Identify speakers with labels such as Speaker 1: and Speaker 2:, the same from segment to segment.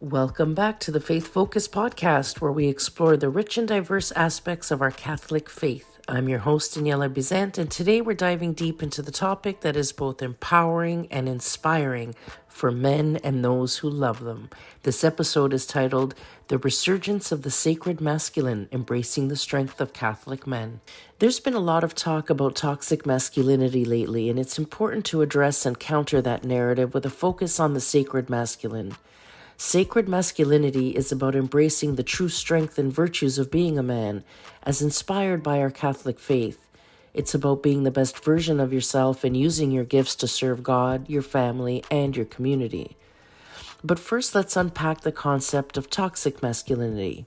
Speaker 1: Welcome back to the Faith Focus podcast, where we explore the rich and diverse aspects of our Catholic faith. I'm your host, Daniela Bizant, and today we're diving deep into the topic that is both empowering and inspiring for men and those who love them. This episode is titled, The Resurgence of the Sacred Masculine, Embracing the Strength of Catholic Men. There's been a lot of talk about toxic masculinity lately, and it's important to address and counter that narrative with a focus on the sacred masculine. Sacred masculinity is about embracing the true strength and virtues of being a man, as inspired by our Catholic faith. It's about being the best version of yourself and using your gifts to serve God, your family, and your community. But first, let's unpack the concept of toxic masculinity.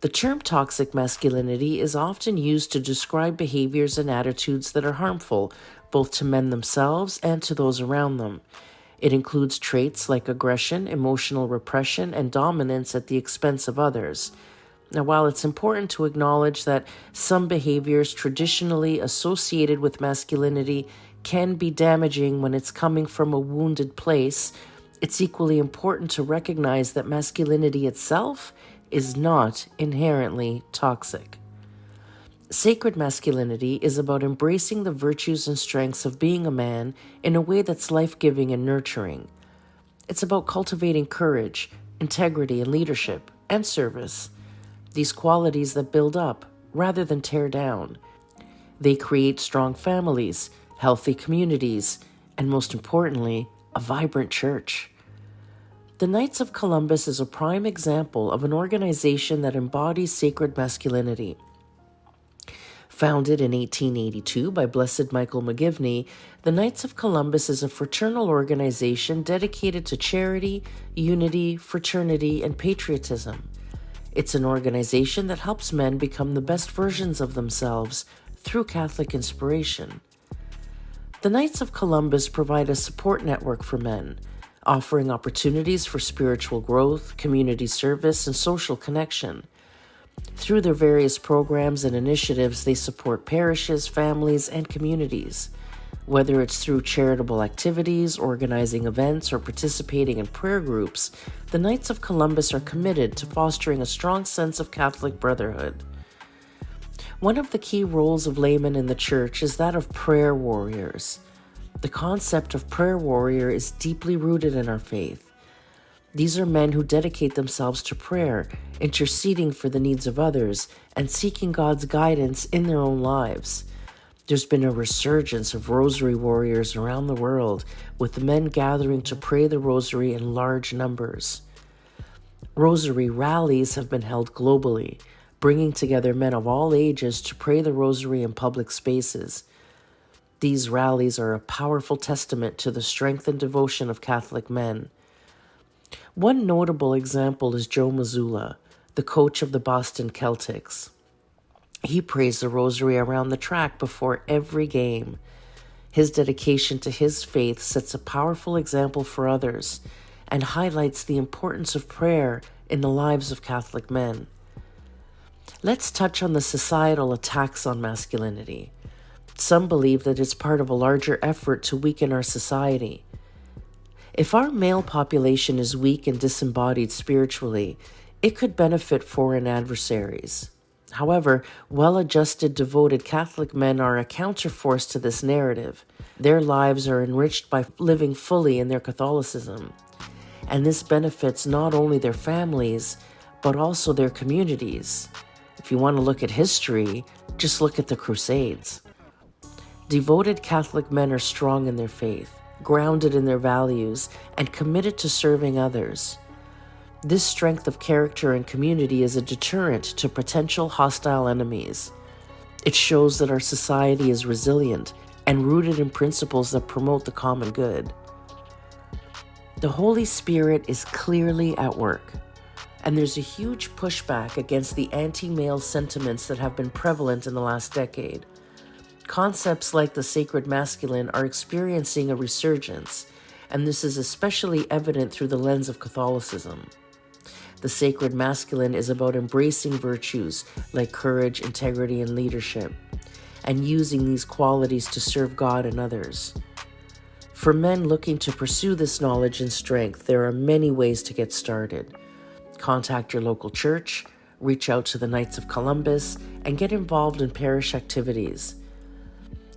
Speaker 1: The term toxic masculinity is often used to describe behaviors and attitudes that are harmful, both to men themselves and to those around them. It includes traits like aggression, emotional repression, and dominance at the expense of others. Now, while it's important to acknowledge that some behaviors traditionally associated with masculinity can be damaging when it's coming from a wounded place, it's equally important to recognize that masculinity itself is not inherently toxic. Sacred masculinity is about embracing the virtues and strengths of being a man in a way that's life-giving and nurturing. It's about cultivating courage, integrity, and leadership, and service. These qualities that build up rather than tear down. They create strong families, healthy communities, and most importantly, a vibrant church. The Knights of Columbus is a prime example of an organization that embodies sacred masculinity. Founded in 1882 by Blessed Michael McGivney, the Knights of Columbus is a fraternal organization dedicated to charity, unity, fraternity, and patriotism. It's an organization that helps men become the best versions of themselves through Catholic inspiration. The Knights of Columbus provide a support network for men, offering opportunities for spiritual growth, community service, and social connection. Through their various programs and initiatives, they support parishes, families, and communities. Whether it's through charitable activities, organizing events, or participating in prayer groups, the Knights of Columbus are committed to fostering a strong sense of Catholic brotherhood. One of the key roles of laymen in the Church is that of prayer warriors. The concept of prayer warrior is deeply rooted in our faith. These are men who dedicate themselves to prayer, interceding for the needs of others, and seeking God's guidance in their own lives. There's been a resurgence of Rosary Warriors around the world, with the men gathering to pray the Rosary in large numbers. Rosary rallies have been held globally, bringing together men of all ages to pray the Rosary in public spaces. These rallies are a powerful testament to the strength and devotion of Catholic men. One notable example is Joe Mazzulla, the coach of the Boston Celtics. He prays the Rosary around the track before every game. His dedication to his faith sets a powerful example for others and highlights the importance of prayer in the lives of Catholic men. Let's touch on the societal attacks on masculinity. Some believe that it's part of a larger effort to weaken our society. If our male population is weak and disembodied spiritually, it could benefit foreign adversaries. However, well-adjusted, devoted Catholic men are a counterforce to this narrative. Their lives are enriched by living fully in their Catholicism. And this benefits not only their families, but also their communities. If you want to look at history, just look at the Crusades. Devoted Catholic men are strong in their faith, grounded in their values, and committed to serving others. This strength of character and community is a deterrent to potential hostile enemies. It shows that our society is resilient and rooted in principles that promote the common good. The Holy Spirit is clearly at work, and there's a huge pushback against the anti-male sentiments that have been prevalent in the last decade. Concepts like the sacred masculine are experiencing a resurgence, and this is especially evident through the lens of Catholicism. The sacred masculine is about embracing virtues like courage, integrity, and leadership, and using these qualities to serve God and others. For men looking to pursue this knowledge and strength, there are many ways to get started. Contact your local church, reach out to the Knights of Columbus, and get involved in parish activities.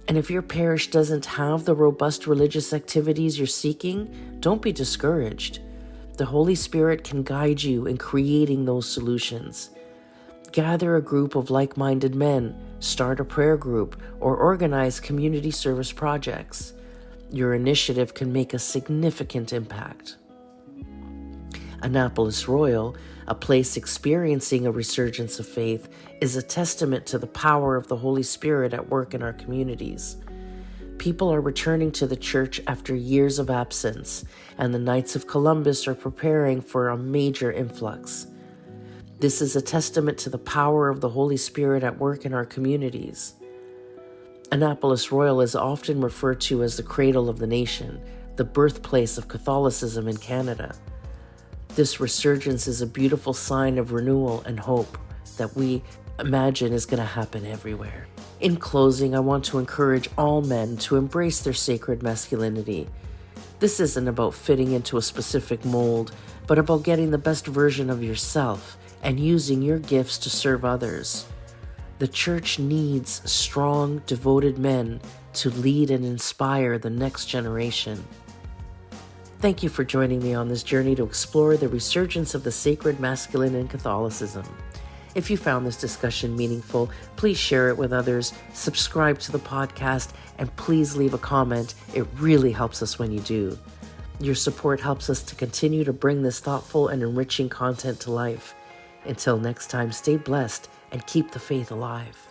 Speaker 1: And if your parish doesn't have the robust religious activities you're seeking, don't be discouraged. The Holy Spirit can guide you in creating those solutions. Gather a group of like-minded men, start a prayer group, or organize community service projects. Your initiative can make a significant impact. Annapolis Royal, a place experiencing a resurgence of faith, is a testament to the power of the Holy Spirit at work in our communities. People are returning to the church after years of absence, and the Knights of Columbus are preparing for a major influx. This is a testament to the power of the Holy Spirit at work in our communities. Annapolis Royal is often referred to as the cradle of the nation, the birthplace of Catholicism in Canada. This resurgence is a beautiful sign of renewal and hope that we imagine is going to happen everywhere. In closing, I want to encourage all men to embrace their sacred masculinity. This isn't about fitting into a specific mold, but about getting the best version of yourself and using your gifts to serve others. The church needs strong, devoted men to lead and inspire the next generation. Thank you for joining me on this journey to explore the resurgence of the sacred masculine in Catholicism. If you found this discussion meaningful, please share it with others, subscribe to the podcast, and please leave a comment. It really helps us when you do. Your support helps us to continue to bring this thoughtful and enriching content to life. Until next time, stay blessed and keep the faith alive.